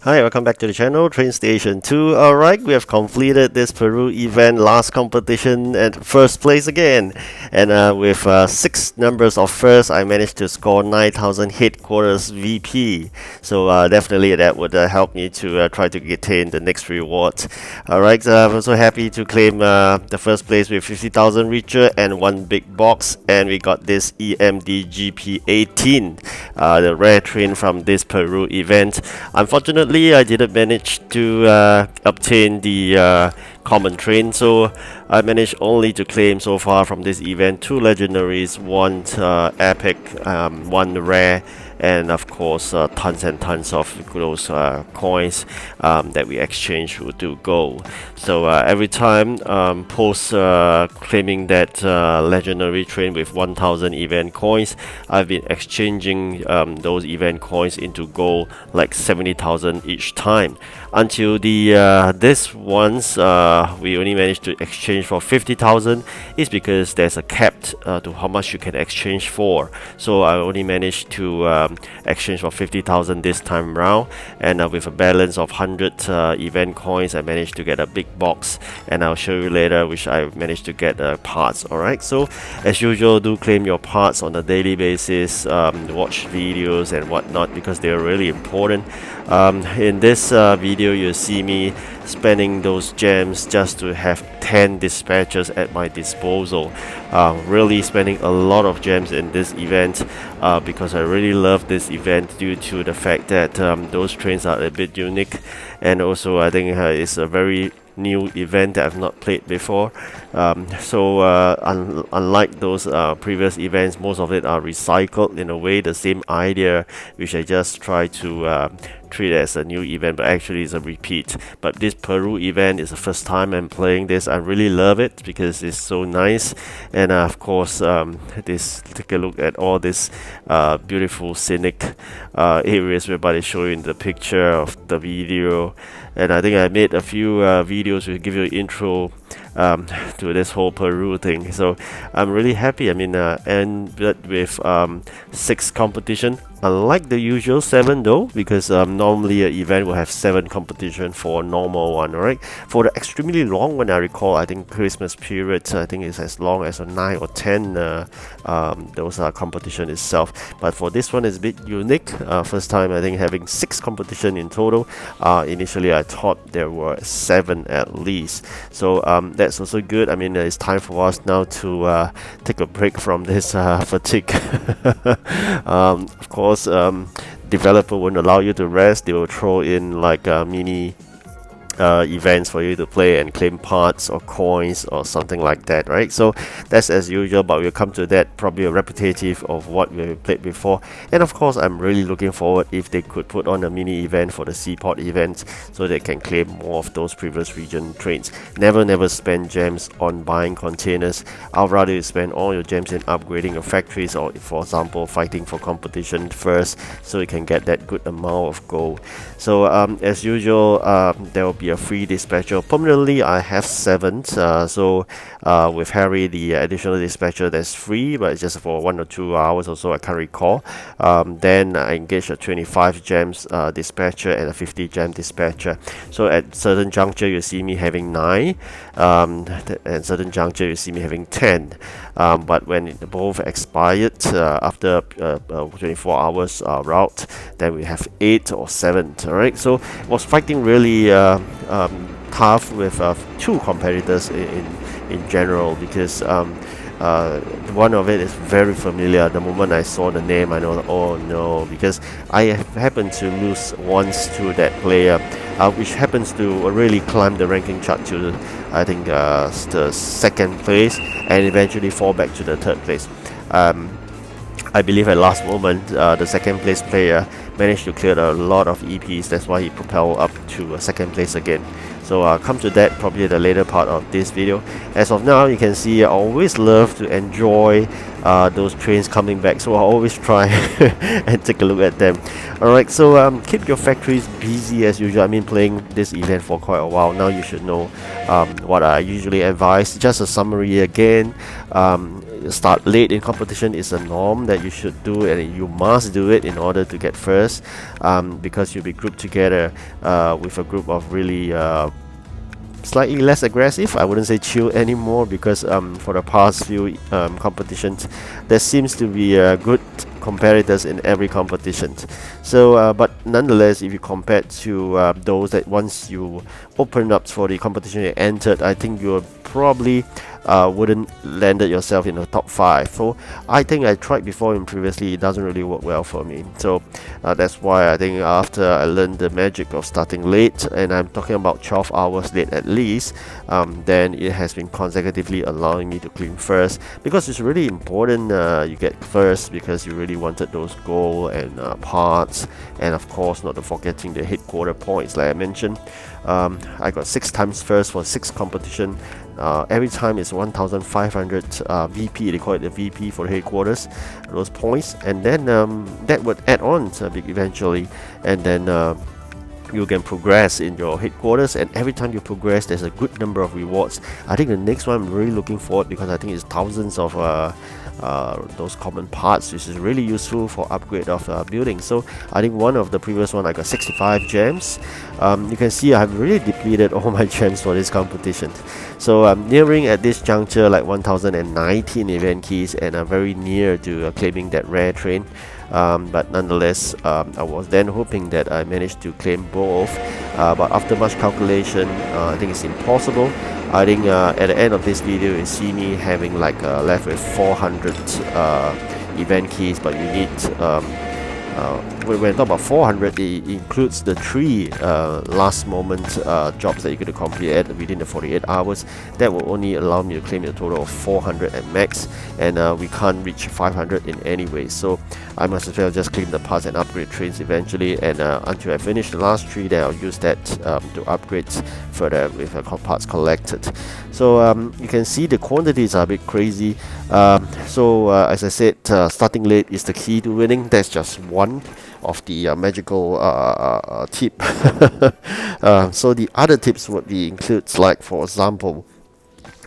Hi, welcome back to the channel, TrainStation 2. Alright, we have completed this Peru event, last competition at first place again. And with 6 numbers of first, I managed to score 9,000 headquarters VP. So definitely that would help me to try to attain the next reward. Alright, I'm also happy to claim the first place with 50,000 reacher and 1 big box. And we got this EMD GP18, the rare train from this Peru event. Unfortunately, I didn't manage to obtain the common train, so I managed only to claim so far from this event 2 legendaries, 1 epic, 1 rare, and of course tons and tons of those coins that we exchange to gold. So every time post claiming that legendary train with 1000 event coins, I've been exchanging those event coins into gold, like 70,000 each time, until the this ones we only managed to exchange for 50,000. Is because there's a cap to how much you can exchange for. So I only managed to exchange for 50,000 this time around, and with a balance of 100 event coins, I managed to get a big box, and I'll show you later which I managed to get parts. Alright, so as usual, do claim your parts on a daily basis, watch videos and whatnot, because they're really important. In this video, you'll see me spending those gems just to have 10 dispatchers at my disposal. Really spending a lot of gems in this event because I really love this event due to the fact that those trains are a bit unique, and also I think it's a very new event that I've not played before. Unlike those previous events, most of it are recycled in a way, the same idea, which I just try to treat as a new event, but actually it's a repeat. But this Peru event is the first time I'm playing this. I really love it because it's so nice, and of course take a look at all this beautiful scenic areas whereby they show you in the picture of the video. And I think I made a few videos to give you an intro to this whole Peru thing. So I'm really happy. I mean, and with 6 competition, unlike the usual 7 though, because normally an event will have 7 competition for a normal one, right? For the extremely long one, I recall, I think Christmas period, I think it's as long as a 9 or 10 those competition itself. But for this one, it's a bit unique. First time I think having 6 competition in total. Initially I thought there were 7 at least. So that's also good. I mean, it's time for us now to take a break from this fatigue. Of course, developer won't allow you to rest. They will throw in like mini events for you to play and claim parts or coins or something like that, right? So that's as usual, but we'll come to that, probably a repetitive of what we played before. And of course, I'm really looking forward if they could put on a mini event for the seaport event, so they can claim more of those previous region trains. Never spend gems on buying containers. I'd rather you spend all your gems in upgrading your factories, or for example fighting for competition first, so you can get that good amount of gold. So as usual, there will be a free dispatcher. Permanently I have 7, so with Harry, the additional dispatcher that's free, but it's just for 1 or 2 hours or so, I can't recall. Then I engage a 25 gems dispatcher and a 50 gem dispatcher. So at certain juncture you see me having 9, and certain juncture you see me having 10. But when it both expired after 24 hours route, then we have 8 or 7. Alright, so was fighting really tough with 2 competitors in general, because one of it is very familiar. The moment I saw the name, I know, oh no, because I happened to lose once to that player, which happens to really climb the ranking chart to, I think, the 2nd place, and eventually fall back to the 3rd place. I believe at last moment, the 2nd place player managed to clear a lot of EPs. That's why he propelled up to 2nd place again. So come to that probably the later part of this video. As of now, you can see I always love to enjoy those trains coming back, so I always try and take a look at them. Alright, so keep your factories busy as usual. I've been playing this event for quite a while now. You should know what I usually advise. Just a summary again. start late in competition is a norm that you should do, and you must do it in order to get first, because you'll be grouped together with a group of really slightly less aggressive. I wouldn't say chill anymore, because for the past few competitions there seems to be good competitors in every competition. So but nonetheless, if you compare to those that once you open up for the competition you entered, I think you're probably wouldn't landed yourself in the top 5. So I think I tried before and previously it doesn't really work well for me. So that's why I think after I learned the magic of starting late, and I'm talking about 12 hours late at least, then it has been consecutively allowing me to clean first, because it's really important you get first, because you really wanted those gold and parts, and of course not forgetting the headquarter points. Like I mentioned, I got 6 times first for 6 competition. Every time is 1,500 VP, they call it the VP for the headquarters, those points, and then that would add on eventually, and then you can progress in your headquarters, and every time you progress there's a good number of rewards. I think the next one I'm really looking forward, because I think it's thousands of those common parts, which is really useful for upgrade of buildings. So I think one of the previous one I got 65 gems. You can see I've really depleted all my gems for this competition. So I'm nearing at this juncture like 1019 event keys, and I'm very near to claiming that rare train. But nonetheless, I was then hoping that I managed to claim both, but after much calculation, I think it's impossible. I think at the end of this video you see me having like left with 400 event keys, but you need when I talk about 400, it includes the 3 last moment jobs that you're going to complete within the 48 hours. That will only allow me to claim a total of 400 at max, and we can't reach 500 in any way. So I must as well just claim the parts and upgrade trains eventually, and until I finish the last 3, then I'll use that to upgrade further with parts collected. So you can see the quantities are a bit crazy. As I said, starting late is the key to winning. That's just one of the magical tip. So the other tips would be includes, like for example,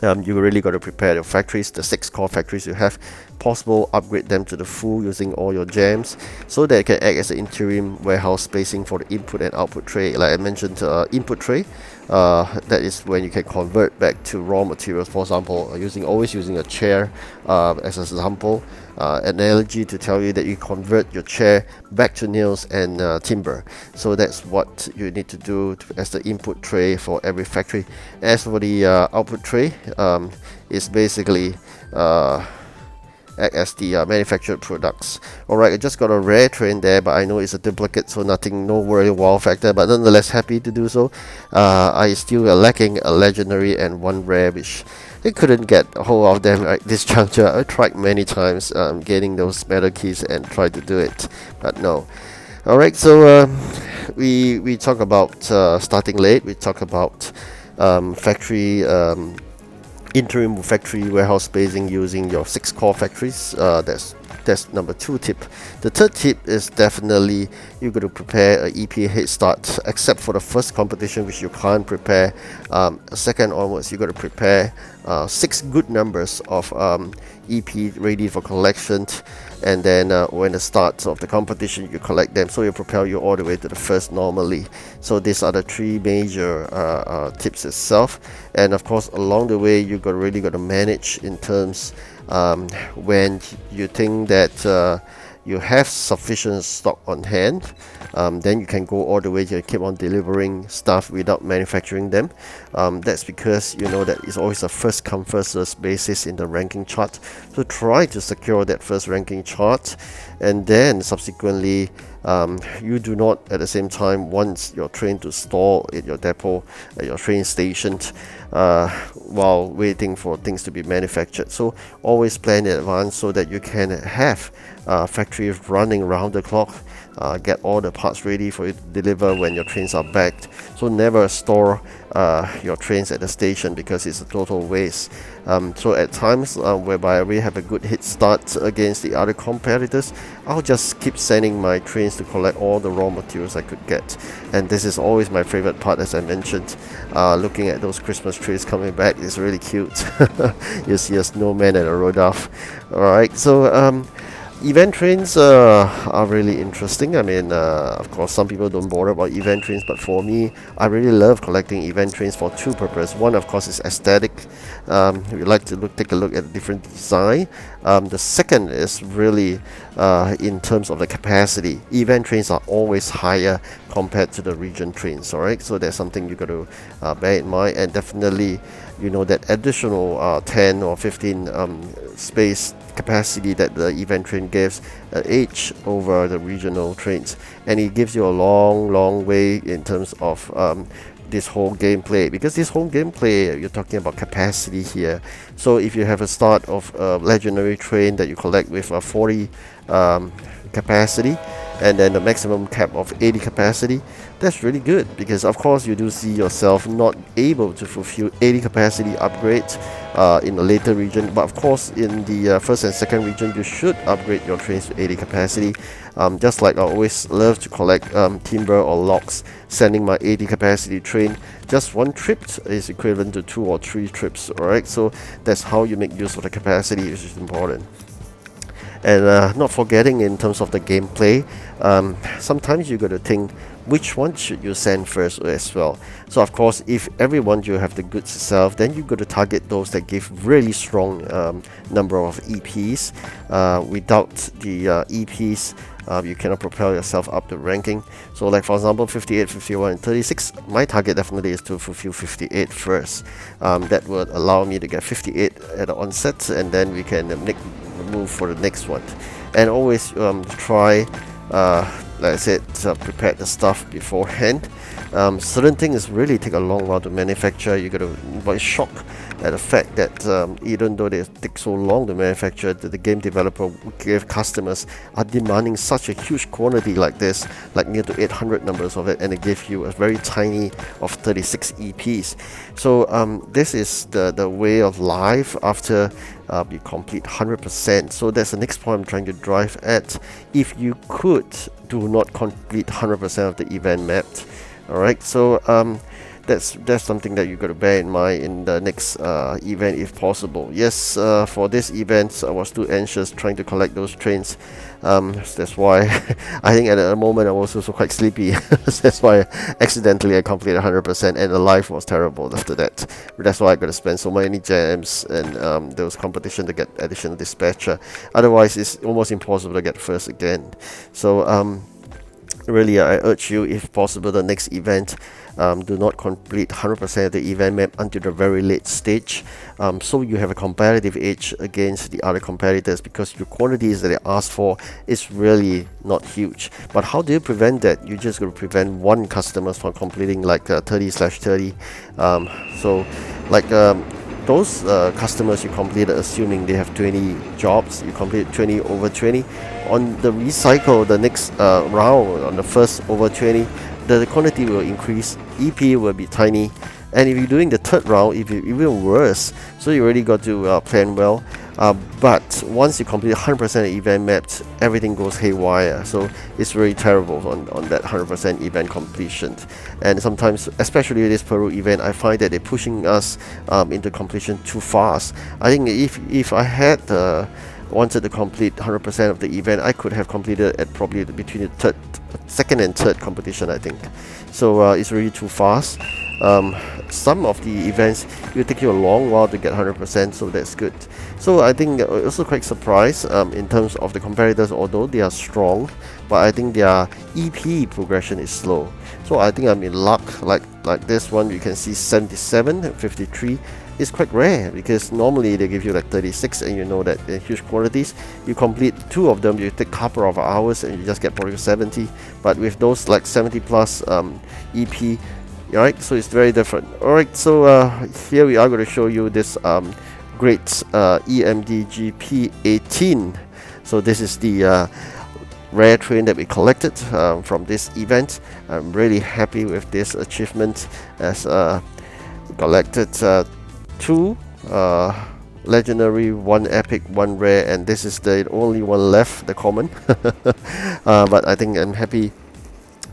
you really got to prepare your factories, the 6 core factories you have. Possible, upgrade them to the full using all your gems, so that it can act as an interim warehouse spacing for the input and output tray. Like I mentioned, input tray, that is when you can convert back to raw materials. For example, always using a chair as an example, analogy to tell you that you convert your chair back to nails and timber. So that's what you need to do as the input tray for every factory. As for the output tray, it's basically act as the manufactured products. Alright, I just got a rare train there, but I know it's a duplicate, so no worry wow factor, but nonetheless happy to do so. I still lacking a legendary and 1 rare, which they couldn't get a hold of them at this juncture. I tried many times getting those metal keys and tried to do it, but no. Alright, so we talk about starting late, we talk about factory interim factory warehouse spacing using your 6 core factories. That's number 2 tip. The third tip is definitely you're going to prepare an EP head start, except for the first competition, which you can't prepare. Second onwards, you're going to prepare 6 good numbers of EP ready for collection, and then when it starts of the competition you collect them, so you propel you all the way to the first normally. So these are the 3 major tips itself, and of course along the way you really got to manage in terms when you think that you have sufficient stock on hand, then you can go all the way to keep on delivering stuff without manufacturing them. That's because you know that it's always a first come first served basis in the ranking chart, so try to secure that first ranking chart, and then subsequently you do not at the same time want your train to stall at your depot, at your train station, while waiting for things to be manufactured. So always plan in advance so that you can have factories running around the clock. get all the parts ready for you to deliver when your trains are backed. So never store your trains at the station, because it's a total waste. So at times whereby we have a good head start against the other competitors, I'll just keep sending my trains to collect all the raw materials I could get. And this is always my favorite part, as I mentioned. Looking at those Christmas trees coming back is really cute. You see a snowman and a Rodolph. Alright, so event trains are really interesting. I mean, of course, some people don't bother about event trains, but for me, I really love collecting event trains for two purposes. One, of course, is aesthetic. We like to take a look at different design. The second is really in terms of the capacity. Event trains are always higher compared to the region trains. All right, so that's something you got to bear in mind, and definitely, you know, that additional 10 or 15 space capacity that the event train gives edge over the regional trains, and it gives you a long way in terms of this whole gameplay, because this whole gameplay, you're talking about capacity here. So if you have a start of a legendary train that you collect with a 40 capacity, and then the maximum cap of 80 capacity, that's really good, because of course you do see yourself not able to fulfill 80 capacity upgrade in the later region, but of course in the first and second region you should upgrade your trains to 80 capacity. Just like I always love to collect timber or logs, sending my 80 capacity train, just one trip is equivalent to 2 or 3 trips. Alright, so that's how you make use of the capacity, which is important. And not forgetting in terms of the gameplay, sometimes you got to think which one should you send first as well. So of course, if everyone you have the goods itself, then you got to target those that give really strong number of EPs. Without the EPs, you cannot propel yourself up the ranking. So like for example 58, 51 and 36, my target definitely is to fulfill 58 first. That would allow me to get 58 at the onset, and then we can make move for the next one. And always try, like I said, prepare the stuff beforehand. Certain things really take a long while to manufacture. You gotta be shocked at the fact that even though they take so long to manufacture, the game developer gave customers are demanding such a huge quantity like this, like near to 800 numbers of it, and they give you a very tiny of 36 EPs. So this is the way of life after you complete 100%. So that's the next point I'm trying to drive at. If you could do not complete 100% of the event map, alright, so that's something that you got to bear in mind in the next event if possible. Yes, for this event I was too anxious trying to collect those trains. That's why I think at the moment I was also quite sleepy. That's why accidentally I completed 100%, and the life was terrible after that. That's why I got to spend so many gems and those competition to get additional dispatcher. Otherwise it's almost impossible to get first again. So really, I urge you, if possible, the next event, do not complete 100% of the event map until the very late stage, so you have a competitive edge against the other competitors, because your quantities that they ask for is really not huge. But how do you prevent that? You just got to prevent one customer from completing like 30/30. So like those customers you completed assuming they have 20 jobs, you complete 20 over 20. On the recycle, the next round, on the first over 20, the quantity will increase, EP will be tiny, and if you're doing the third round, if you even worse. So you already got to plan well. But once you complete 100% of event maps, everything goes haywire. So it's really terrible on that 100% event completion. And sometimes, especially this Peru event, I find that they're pushing us into completion too fast. I think if I had wanted to complete 100% of the event, I could have completed at probably between the second and third competition, I think. So it's really too fast. Some of the events it will take you a long while to get 100%, so that's good. So I think also quite surprised in terms of the competitors, although they are strong, but I think their EP progression is slow. So I think I'm in luck. Like this one, you can see 77 and 53 is quite rare, because normally they give you like 36, and you know that in huge quantities, you complete 2 of them, you take a couple of hours and you just get probably 70. But with those like 70 plus EP, alright, so it's very different. Alright, so here we are going to show you this great EMD GP18. So this is the rare train that we collected from this event. I'm really happy with this achievement, as we collected 2 legendary, 1 epic, 1 rare, and this is the only one left, the common. But I think I'm happy.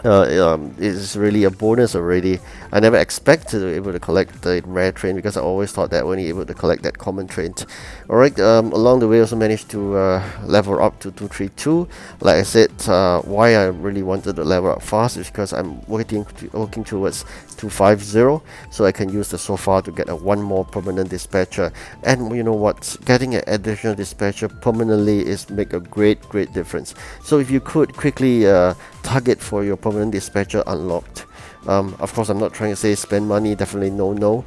It's really a bonus already. I never expected to be able to collect the rare train, because I always thought that when you're able to collect that common train. Alright, along the way I also managed to level up to 232. Like I said, why I really wanted to level up fast is because I'm working towards 250, so I can use the sofa to get a 1 more permanent dispatcher. And you know what, getting an additional dispatcher permanently is make a great difference. So if you could quickly target for your permanent dispatcher unlocked. Of course, I'm not trying to say spend money, definitely no.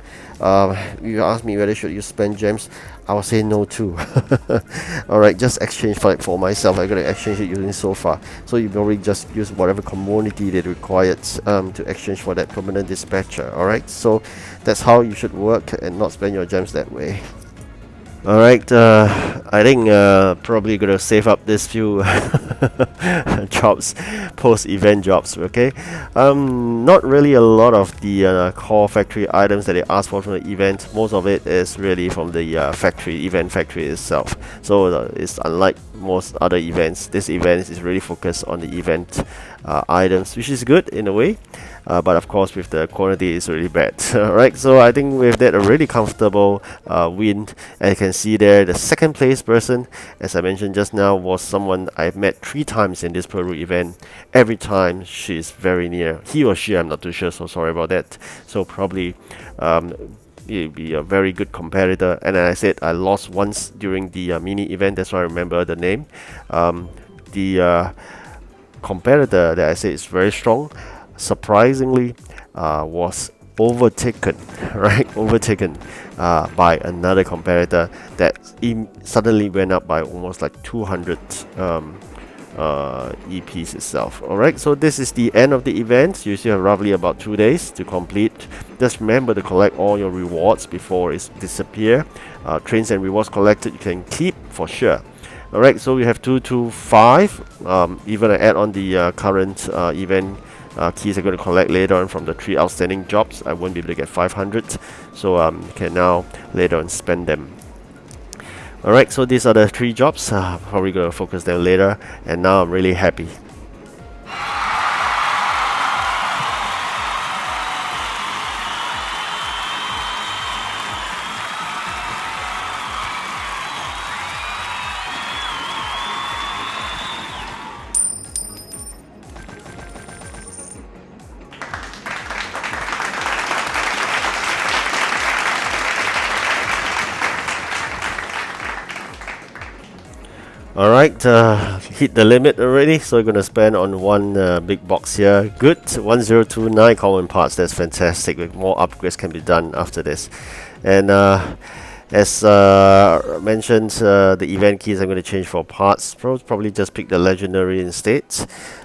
You ask me whether should you spend gems, I will say no too. Alright, just exchange for it for myself. I'm gonna exchange it using sofa. So you probably just use whatever commodity that required to exchange for that permanent dispatcher. Alright, so that's how you should work and not spend your gems that way. Alright, I think probably gonna save up this few jobs, post-event jobs, okay? Not really a lot of the core factory items that they asked for from the event. Most of it is really from the event factory itself. So it's unlike most other events. This event is really focused on the event items, which is good in a way. But of course, with the quality, it's really bad. Alright, so I think with that, a really comfortable win. And you can see there, the second place person, as I mentioned just now, was someone I've met 3 times in this Peru event. Every time she's very near. He or she, I'm not too sure, so sorry about that. So probably he'll be a very good competitor. And as I said, I lost once during the mini event, that's why I remember the name. The competitor that I said is very strong, surprisingly was overtaken by another competitor that suddenly went up by almost like 200 EPs itself. Alright, so this is the end of the event. You still have roughly about 2 days to complete. Just remember to collect all your rewards before it disappear. Trains and rewards collected you can keep for sure. Alright, so we have 225. Even I add on the current event keys I'm going to collect later on from the 3 outstanding jobs. I won't be able to get 500, so can now later on spend them. Alright, so these are the 3 jobs. Probably going to focus them later, and now I'm really happy. Alright, hit the limit already, so we're going to spend on one big box here. Good, 1029 common parts, that's fantastic. More upgrades can be done after this. And as mentioned, the event keys I'm going to change for parts. Probably just pick the legendary instead.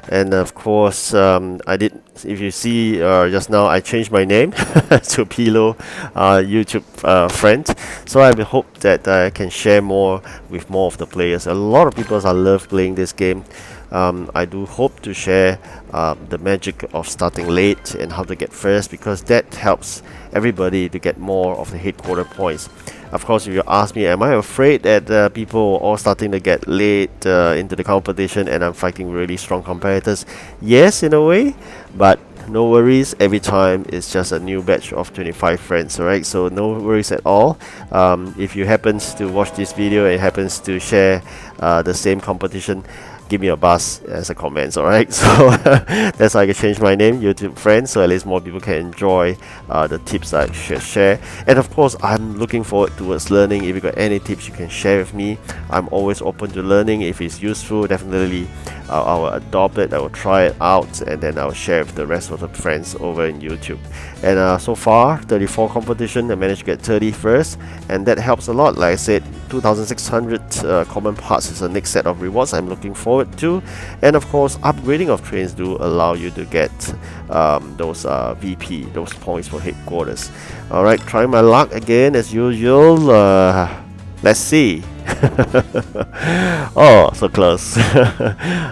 And of course, if you see just now, I changed my name to P.LOH YouTube friend. So I hope that I can share more with more of the players. A lot of people love playing this game. I do hope to share the magic of starting late and how to get first, because that helps everybody to get more of the headquarter points. Of course, if you ask me, am I afraid that people are all starting to get late into the competition and I'm fighting really strong competitors? Yes, in a way, but no worries. Every time it's just a new batch of 25 friends, alright? So no worries at all. If you happen to watch this video and happens to share the same competition, give me a buzz as a comment, alright? So that's how I can change my name, YouTube friends, so at least more people can enjoy the tips I share. And of course, I'm looking forward towards learning. If you got any tips you can share with me, I'm always open to learning. If it's useful, definitely I'll adopt it, I will try it out, and then I'll share with the rest of the friends over in YouTube. And so far, 34 competition, I managed to get 30 first, and that helps a lot. Like I said, 2,600 common parts is the next set of rewards I'm looking forward to. And of course, upgrading of trains do allow you to get those VP, those points for headquarters. Alright, trying my luck again as usual. Let's see. Oh, so close.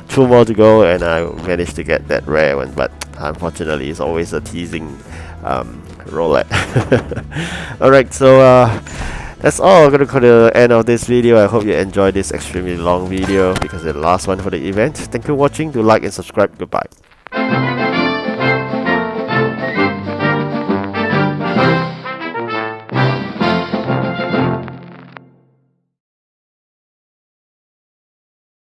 Two more to go, and I managed to get that rare one, but unfortunately, it's always a teasing roulette. Alright, so that's all. I'm gonna call the end of this video. I hope you enjoyed this extremely long video because it's the last one for the event. Thank you for watching. Do like and subscribe. Goodbye.